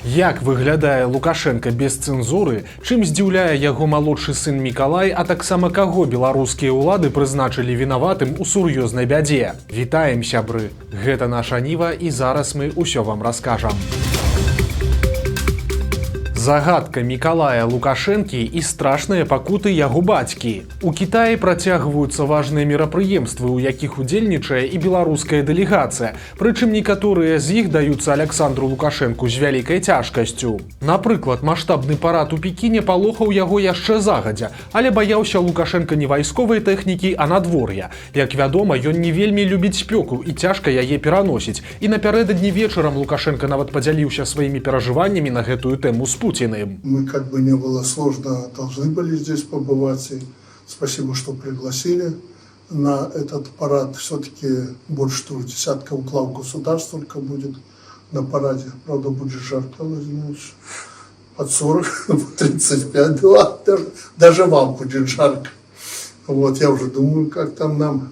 Як выглядае Лукашенко без цэнзуры, чым здзіўляе яго малодшы сын Мікалай, а таксама каго беларускія ўлады прызначылі вінаватым у сур'ёзнай бядзе. Вітаем, сябры! Гэта наша Ніва, і зараз мы ўсё вам раскажам. Загадка Мікалая Лукашэнкі і страшныя пакуты яго бацькі. У Кітаі працягваюцца важныя мерапрыемствы, у якіх удзельнічае і беларуская дэлегацыя. Прычым некаторыя з іх даюцца Аляксандру Лукашэнку з вялікай цяжкасцю. Напрыклад, маштабны парад у Пекіне палохаў яго яшчэ загадзя, але баяўся Лукашенка не вайсковай тэхнікі, а надвор'я. Як вядома, ён не вельмі любіць спёку і цяжка яе пераносіць. І напярэдадні вечарам Лукашенка нават падзяліўся сваімі перажываннямі на гэтую тэму з Путіним. Мы, как бы не было сложно, должны были здесь побывать. И спасибо, что пригласили на этот парад. Все-таки больше 3 десятков глав государств только будет на параде. Правда, будет жарко, Владимирович. Под 40, под 35, да, даже вам будет жарко. Вот, я уже думаю, как там нам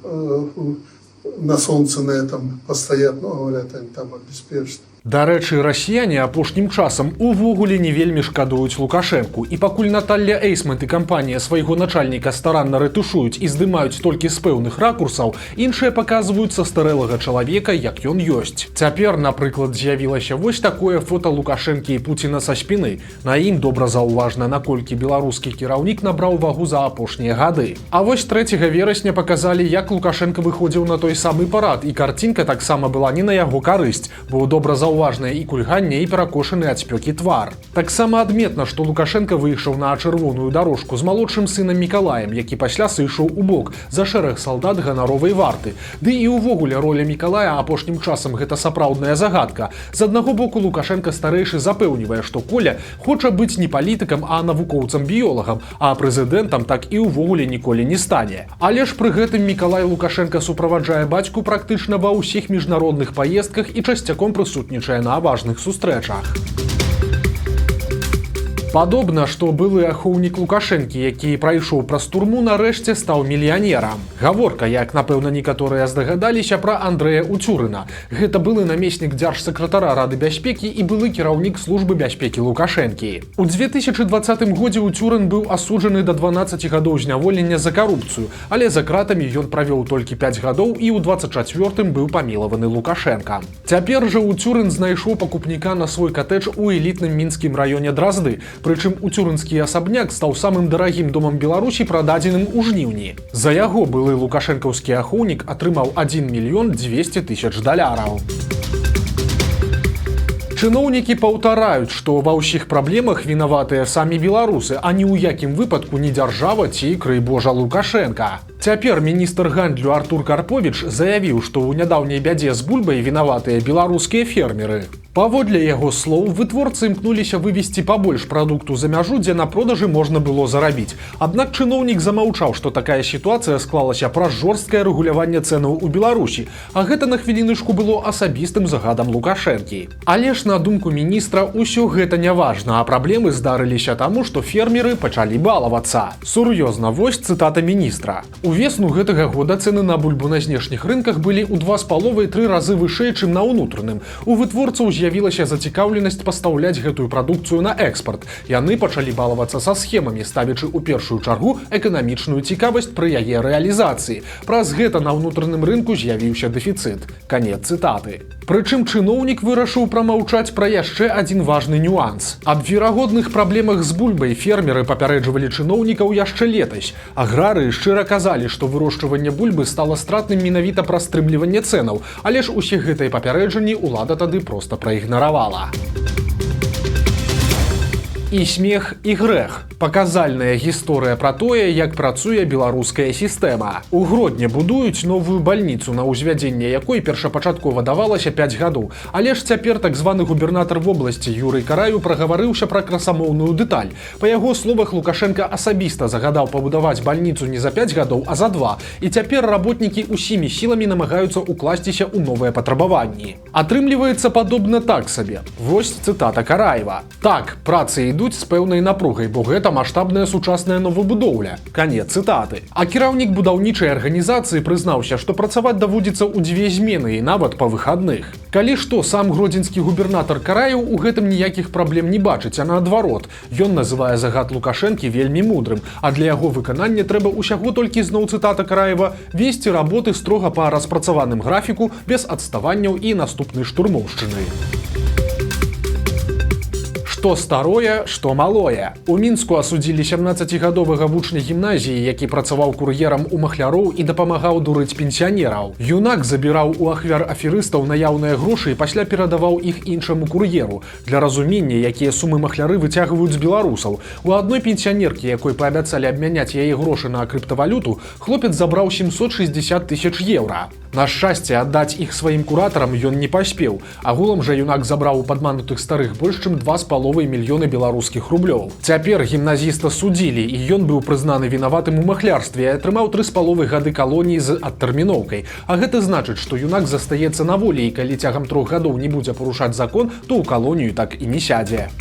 на солнце на этом постоять. Но, говорят, они там обеспечат. Дарэчы, расіяне апошнім часам увогуле не вельмі шкадуюць Лукашэнку. І пакуль Наталля Эйсмент і кампанія свайго начальніка старанна рэтушуюць і здымаюць толькі з пэўных ракурсаў, іншыя паказваюць састарэлага чалавека, як ён ёсць. Цяпер, напрыклад, з'явілася вось такое фота Лукашэнкі і Пуціна са спіны. На ім добра заўважна, наколькі беларускі кіраўнік набраў вагу за апошнія гады. А вось 3 верасня паказалі, як Лукашенко выходзіў на той самы парад, і карцінка таксама была не на яго карысць, бо добра заўважнае і кульганне, і перакошаны ад спёкі твар. Таксама адметна, што Лукашенко выйшаў на чырвоную дарожку з малодшым сынам Мікалаем, які пасля сышоў у бок за шэраг салдат ганаровай варты. Ды і ўвогуле роля Мікалая апошнім часам гэта сапраўдная загадка. З аднаго боку Лукашенко старэйшы запэўнівае, што Коля хоча быць не палітыкам, а навукоўцам-біёлагам, а прэзідэнтам так і ўвогуле ніколі не стане. Але ж пры гэтым Мікалай Лукашенко суправаджае бацьку практычна ва ўсіх міжнародных паездках і часцяком прысутнічае на важных сустрэчах. Падобна, што былы ахоўнік Лукашэнкі, які прайшоў праз турму, нарэшце стаў мільянерам. Гаворка, як напэўна некаторыя здагадаліся, пра Андрэя Уцюрына. Гэта былы намеснік дзяржсакратара Рады бяспекі і былы кіраўнік службы бяспекі Лукашэнкі. У 2020 годзе Уцюрын быў асуджаны да 12 гадоў зняволення за карупцыю, але за кратамі ён правёў толькі 5 гадоў і ў 24-м быў памілаваны Лукашенка. Цяпер жа Уцюрын знайшоў пакупніка на свой катэдж у элітным мінскім раёне Дразды. Прычым уцюрынскі асабняк стаў самым дарагім домам Беларусі, прададзеным у жніўні. За яго былы лукашэнкаўскі ахоўнік атрымаў 1 мільён 200 тысяч даляраў. Чыноўнікі паўтараюць, што ва ўсіх праблемах вінаватыя самі беларусы, а ні ў якім выпадку не дзяржава ці, крый Божа, Лукашенка. Цяпер міністр гандлю Артур Карповіч заявіў, што ў нядаўняй бядзе з бульбай вінаватыя беларускія фермеры. Паводле яго слоў, вытворцы імкнуліся вывесці пабольш прадукту за мяжу, дзе на продажы можна было зарабіць. Аднак чыноўнік замаўчаў, што такая сітуацыя склалася праз жорсткае рэгуляванне цэнаў у Беларусі, а гэта на хвілінышку было асабістым загадам Лукашэнкі. Але ж на думку міністра, усё гэта не важна, а праблемы здарыліся таму, што фермеры пачалі балавацца. Сур'ёзна, вось цытата міністра. Увесну гэтага года цэны на бульбу на знешніх рынках былі ў 2,5-3 разы вышэй, чым на ўнутраным. У вытворцаў з'явілася зацікаўленасць пастаўляць гэтую прадукцыю на экспарт. Яны пачалі балавацца са схемамі, ставячы ў першую чаргу эканамічную цікавасць пры яе рэалізацыі. Праз гэта на ўнутраным рынку з'явіўся дэфіцыт. Канец цытаты. Прычым чыноўнік вырашыў прамаўчаць пра яшчэ адзін важны нюанс. Аб верагодных праблемах з бульбай фермеры папярэджвалі чыноўнікаў яшчэ летась. Аграрыі шчыра казалі, што вырошчванне бульбы стала стратным менавіта праз стрымліванне цэнаў, але ж усе гэтыя папярэджанні ўлада тады проста праігнаравала. І смех, і грэх. Паказальная гісторыя пра тое, як працуе беларуская сістэма. У Гродні будуюць новую бальніцу, на ўзвядзенне якой першапачаткова давалася 5 гадоў. Але ж цяпер так званы губернатар вобласці Юрый Караю прагаварыўся пра красамоўную дэталь. Па яго словах, Лукашенка асабіста загадаў пабудаваць бальніцу не за 5 гадоў, а за 2. І цяпер работнікі усімі сіламі намагаюцца укласціся ў новыя патрабаванні. Атрымліваецца падобна так сабе. Вось цытата Караева. Так, працы ідуць, ідуць з пэўнай напругай, бо гэта маштабная сучасная новабудоўля. Канец цытаты. А кіраўнік будаўнічай арганізацыі прызнаўся, што працаваць даводзіцца ў 2 змены і нават па выхадных. Калі што, сам гродзенскі губернатар Караеў у гэтым ніякіх праблем не бачыць, а наадварот. Ён называе загад Лукашэнкі вельмі мудрым, а для яго выканання трэба ўсяго толькі, зноў цытата Караева, весці работы строга па распрацаваным графіку, без адставанняў і наступнай штурмоўшчыны. Што старое, што малое. У Мінску асудзілі 17гадовага вучня гімназіі, які працаваў кур'ерам у махляроў і дапамагаў дурыць пенсіянераў. Юнак забіраў у ахвяр аферыстаў наяўныя грошы і пасля перадаваў іх іншаму кур'еру. Для разумення, якія сумы махляры выцягваюць з беларусаў. У адной пенсіянеркі, якой паабяцалі абмяняць яе грошы на крыптавалюту, хлопец забраў 760 000 еўра. На шчасце, аддаць іх сваім куратарам ён не паспеў. Агулам жа юнак забраў у падманутых старых больш чым 2,5 мільёны беларускіх рублёў. Цяпер гімназіста судзілі, і ён быў прызнаны вінаватым у махлярстве і атрымаў 3,5 гады калоніі з адтэрміноўкай. А гэта значыць, што юнак застаецца на волі, і калі цягам 3 гадоў не будзе парушаць закон, то ў калонію так і не сядзе.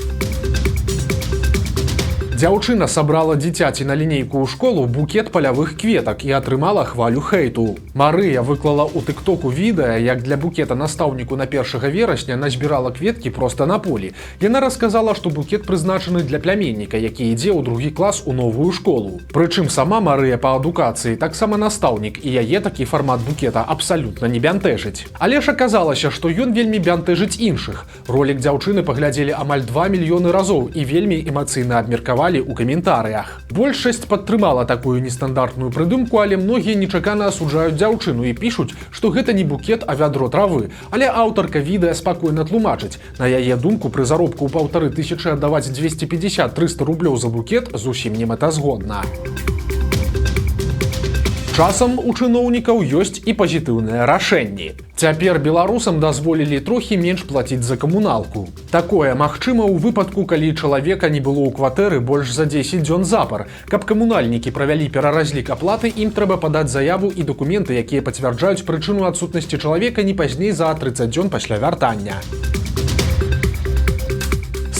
Дзяўчына сабрала дзіцяці на лінейку ў школу букет палявых кветак і атрымала хвалю хейту. Марыя выклала ў тыктоку відэа, як для букета настаўніку на 1 верасня назбірала кветкі проста на полі. Яна расказала, што букет прызначаны для пляменніка, які ідзе ў 2 клас у новую школу. Прычым сама Марыя па адукацыі таксама настаўнік, і яе такі фармат букета абсалютна не бянтэжыць. Але ж аказалася, што ён вельмі бянтэжыць іншых. Ролік дзяўчыны паглядзелі амаль 2 мільёны разоў і вельмі эмацыйна абмеркавалі у каментарыях. Большасць падтрымала такую нестандартную прыдумку, але многія нечакана асуджаюць дзяўчыну і пішуць, што гэта не букет, а вядро травы. Але аўтарка відэа спакойна тлумачыць. На яе думку, пры заробку ў 1500 аддаваць 250-300 рублёў за букет зусім не мэтазгодна. Часам у чыноўнікаў ёсць і пазітыўныя рашэнні. Цяпер беларусам дазволілі трохі менш плаціць за камуналку. Такое магчыма ў выпадку, калі чалавека не было ў кватэры больш за 10 дзён запар. Каб камунальнікі правялі пераразлік аплаты, ім трэба падаць заяву і дакументы, якія пацвярджаюць прычыну адсутнасці чалавека не пазней за 30 дзён пасля вяртання.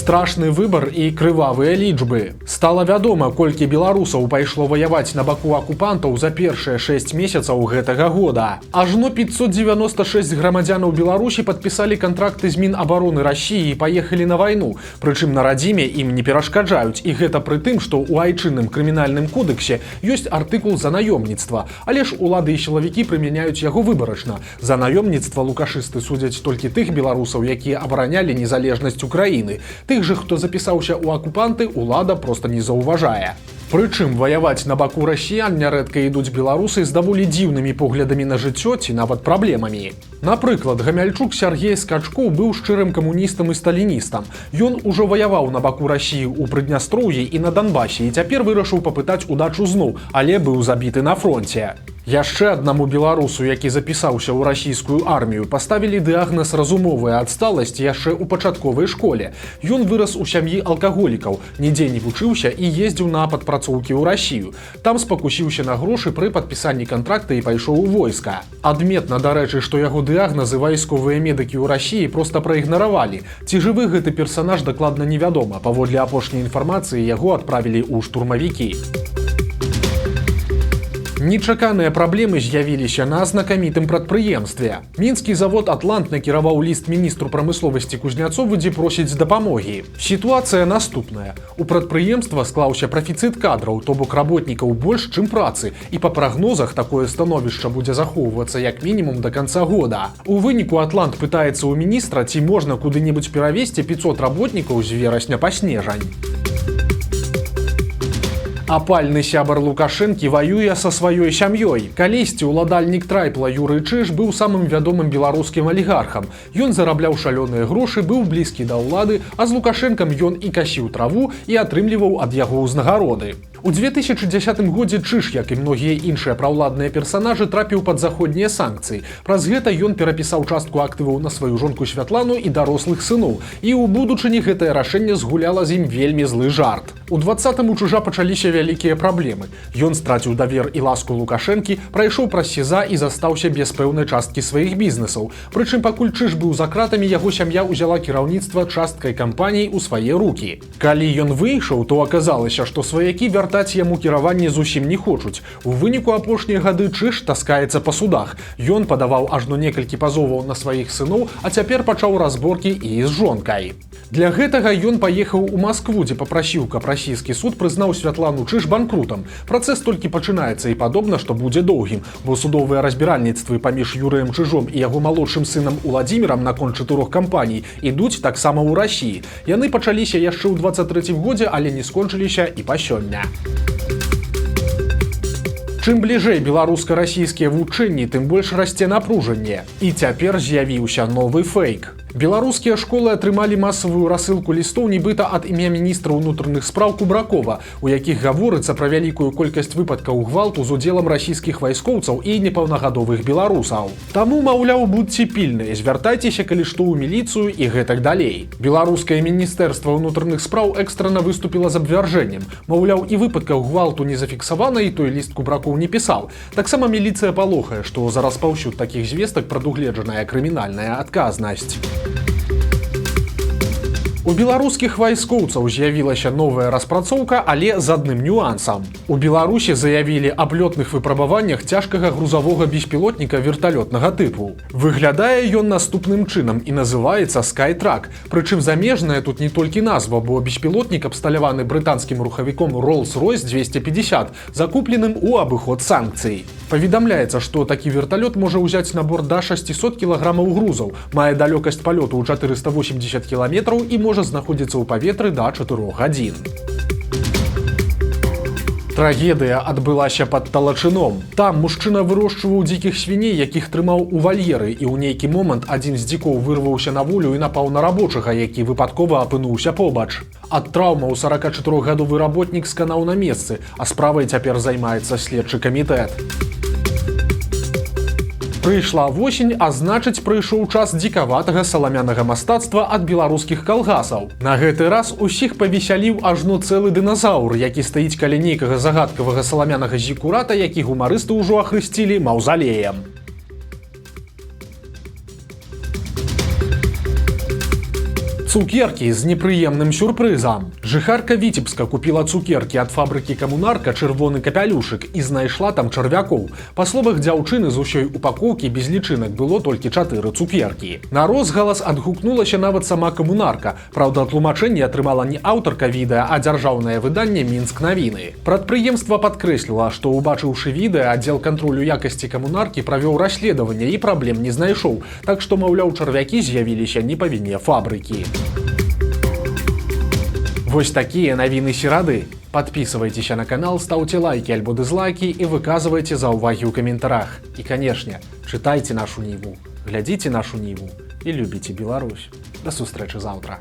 Страшны выбар і крывавыя лічбы. Стала вядома, колькі беларусаў пайшло ваяваць на баку акупантаў за першыя 6 месяцаў гэтага года. Ажно 596 грамадзянаў Беларусі падпісалі кантракты з Мінабароны Расіі і паехалі на вайну. Прычым на радзіме ім не перашкаджаюць. І гэта пры тым, што ў айчынным крымінальным кодэксе ёсць артыкул за наёмніцтва. Але ж улады і сілавікі прымяняюць яго выбарачна. За наёмніцтва лукашысты судзяць толькі тых беларусаў, якія абаранялі незалежнасць Украіны. Тых жа, хто запісаўся ў акупанты, улада проста не заўважае. Прычым ваяваць на баку расіян нярэдка ідуць беларусы з даволі дзіўнымі поглядамі на жыццё ці нават праблемамі. Напрыклад, Гамяльчук Сяргей Скачкоў быў шчырым камуністам і сталіністам. Ён ужо ваяваў на баку Расіі ў Прыднястроўі і на Донбасе і цяпер вырашыў папытаць удачу зноў, але быў забіты на фронце. Яшчэ аднаму беларусу, які запісаўся ў расійскую армію, паставілі дыягназ разумовая адсталасць яшчэ ў пачатковай школе. Ён вырас у сям'і алкаголікаў, нідзе не вучыўся і ездзіў на падпрацоўкі ў Расію. Там спакусіўся на грошы пры падпісанні кантракта і пайшоў у войска. Адметна, дарэчы, што яго дыягназы вайсковыя медыкі ў Расіі проста праігнаравалі. Ці жывы гэты персанаж дакладна невядома. Паводле апошняй інфармацыі яго адправілі ў штурмавікі. Нечаканыя праблемы з'явіліся на знакамітым прадпрыемстве. Мінскі завод «Атлант» накіраваў ліст міністру прамысловасці Кузняцову, дзе просіць дапамогі. Сітуацыя наступная. У прадпрыемства склаўся прафіцыт кадраў, то бок работнікаў больш, чым працы, і па прагнозах такое становішча будзе захоўвацца як мінімум да канца года. У выніку «Атлант» пытаецца ў міністра, ці можна куды-небудзь перавесці 500 работнікаў з верасня па снежань. Апальны сябар Лукашэнкі ваюе са сваёй сям'ёй. Калісьці ўладальнік трайпла Юрый Чыж быў самым вядомым беларускім алігархам. Ён зарабляў шалёныя грошы, быў блізкі да ўлады, а з Лукашэнкам ён і касіў траву, і атрымліваў ад яго ўзнагароды. У 2010 годзе Чыж, як і многія іншыя праўладныя персанажы, трапіў пад заходнія санкцыі. Праз гэта ён перапісаў частку актываў на сваю жонку Святлану і дарослых сыноў. І ў будучыні гэтае рашэнне згуляла з ім вельмі злы жарт. У 20-м у Чыжа пачаліся вялікія праблемы. Ён страціў давер і ласку Лукашэнкі, прайшоў праз СІЗА і застаўся без пэўнай часткі сваіх бізнесаў. Прычым пакуль Чыж быў за кратамі, яго сям'я ўзяла кіраўніцтва часткай кампаній у свае рукі. Калі ён выйшаў, то аказалася, што сваякі вяртаць яму кіраванне зусім не хочуць. У выніку апошнія гады Чыж таскаецца па судах. Ён падаваў ажно некалькі пазоваў на сваіх сыноў, а цяпер пачаў разборкі і з жонкай. Для гэтага ён паехаў у Маскву, дзе папрасіў, каб расійскі суд прызнаў Святлану Чыж банкрутам. Працэс толькі пачынаецца і падобна, што будзе доўгім, бо судовыя разбіральніцтвы паміж Юрыем Чыжом і яго малодшым сынам Уладзімірам наконт 4 кампаній ідуць таксама ў Расіі. Яны пачаліся яшчэ ў 23-м годзе, але не скончыліся і па сёння. Чым бліжэй беларуска-расійскія вучэнні, тым больш расце напружанне. І цяпер з'явіўся новы фейк. Беларускія школы атрымалі масавую рассылку лістоў нібыта ад імя міністра ўнутраных спраў Кубракова, у якіх гаворыцца пра вялікую колькасць выпадкаў гвалту з удзелам расійскіх вайскоўцаў і непаўнагадовых беларусаў. Таму, маўляў, будьце пільныя, звяртайцеся, калі што ў міліцыю і гэтак далей. Беларускае міністэрства ўнутраных спраў экстрана выступіла з абвяржэннем. Маўляў, і выпадкаў гвалту не зафіксавана, і той ліст Кубракоў не пісаў. Таксама міліцыя палохае, што за распаўсюд такіх звестак прадугледжаная крымінальная адказнасць. У беларускіх вайскоўцаў з'явілася новая распрацоўка, але з адным нюансам. У Беларусі заявілі аб лётных выпрабаваннях цяжкага грузавога беспілотніка верталётнага тыпу. Выглядае ён наступным чынам і называецца Skytrack. Прычым замежная тут не толькі назва, бо беспілотнік абсталяваны брытанскім рухавіком Rolls-Royce 250, закупленым у абыход санкцый. Паведамляецца, што такі верталёт можа ўзяць на борт да 600 кілаграмаў грузаў, мае далёкасць палёту ў 480 кіламетраў і можа знаходзіцца ў паветры да 4 гадзін. Трагедыя адбылася пад Талачыном. Там мужчына вырошчваў дзікіх свіней, якіх трымаў у вальеры, і ў нейкі момант адзін з дзікоў вырваўся на волю і напаў на рабочага, які выпадкова апынуўся побач. Ад траўмаў 44-гадовы работнік сканаў на месцы, а справай цяпер займаецца следчы камітэт. Прыйшла восень, а значыць, прыйшоў час дзікаватага саламянага мастацтва ад беларускіх калгасаў. На гэты раз усіх павесяліў ажно цэлы дыназаўр, які стаіць каля нейкага загадкавага саламянага зікурата, які гумарысты ўжо ахрысцілі маўзалеем. Цукеркі з непрыемным сюрпрызам. Жыхарка Віцебска купіла цукеркі ад фабрыкі «Камунарка» чырвоны капялюшык і знайшла там чарвякоў. Па словах дзяўчыны, з усёй упакоўкі без лічынак было толькі 4 цукеркі. На розгалас адгукнулася нават сама «Камунарка». Праўда, тлумачэнне атрымала не аўтарка відэа, а дзяржаўнае выданне «Мінск навіны». Прадпрыемства падкрэсліла, што, убачыўшы відэа, аддзел кантролю якасці «Камунаркі» правёў расследаванне і праблем не знайшоў. Так што, маўляў, чарвякі з'явіліся не па віне фабрыкі. Вось такія навіны серады. Подписывайтеся на канал, ставьте лайки альбо дизлайки и выказывайте заўвагі ў каментарах. И, конечно, читайте нашу Ніву, глядите нашу Ніву и любите Беларусь. До сустрэчы заўтра.